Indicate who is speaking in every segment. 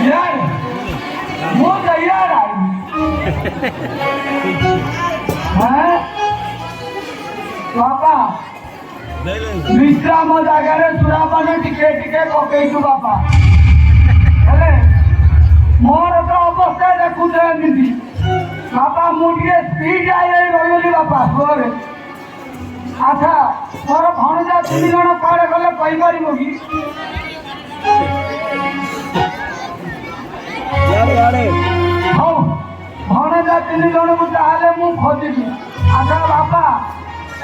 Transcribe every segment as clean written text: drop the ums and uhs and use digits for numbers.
Speaker 1: यार वो तैयार आई हैं बापा विश्राम जगह सुरापान टिके टिके पकईचु बापा हेले मोर तो अवस्था देखुछ एमती बापा मुझे स्पीड आई रही बापा स्लोरे अच्छा मोर भणजा 3 जण कुआड़े गले कहीपर कि हौ भणजा 3 जण को ताले मु खोजिबी अच्छा बापा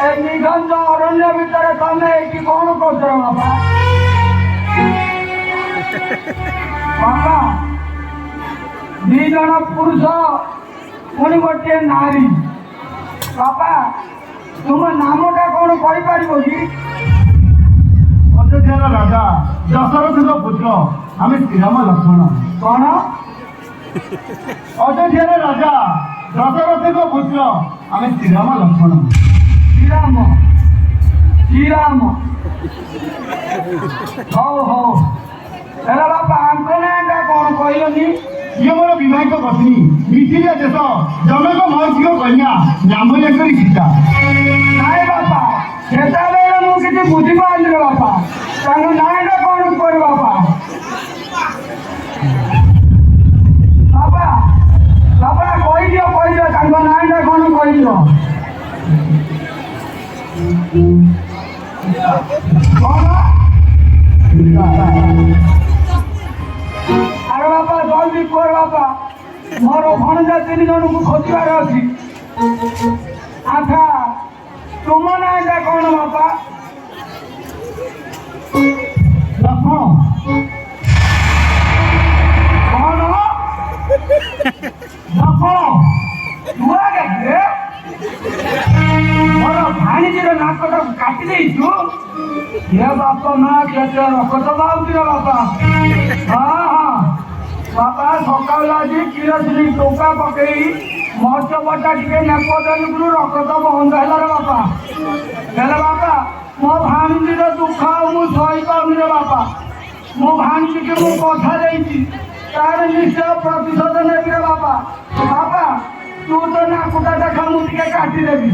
Speaker 1: ए निगंज अरण्य भितर तमे एठी कौन करछ बापा बापा 2 जण पुरुष पुणी गोटे नारी बापा तुम नामटा कौन कहीपर कि
Speaker 2: अयोध्यार राजा दशरथ पुत्र आम श्रीराम लक्ष्मण
Speaker 1: कौन
Speaker 2: अयोध्यार राजा दशरथ पुत्र आम श्रीराम लक्ष्मण
Speaker 1: श्रीराम श्रीराम हौ हौ हेला बापा आंको ना कौन कहलोनी
Speaker 2: ये मोर विवाहित पत्नी मिथिला देश जनक महर्षि कन्या नाम लेकर सीता
Speaker 1: नाई बापा सेटा बेले मु किछि बुझी पाइल बापा तांग नाईटा कौन कर बापा बापा बापा कहि दियो तांग नाईटा कौन कहि दियो कौन अरे बापा जल्दी कर बापा मोर भणजा 3 जन को खोजबार अच्छी अच्छा तुम नाटा कौन बापा
Speaker 2: लक्ष्मण
Speaker 1: कौन लक्ष्मण तुआ गए मोर भाणीजी नाकटा काटी देचु ये बापा ना केते रक्त बाउची बापा हाँ हाँ बापा सकाल आज किरोसिन टोका पकई मर्च बटा टे नाक देलु रक्त बंद है बापा हेले बापा मो भाणीजी दुख मु सही पाऊनी रे बापा मो भाणीजी के मु कथा देती तार निश्चय प्रतिशोध नेबी रे बापा बापा तू तो नाकुटा देखा मुझे काटी देवी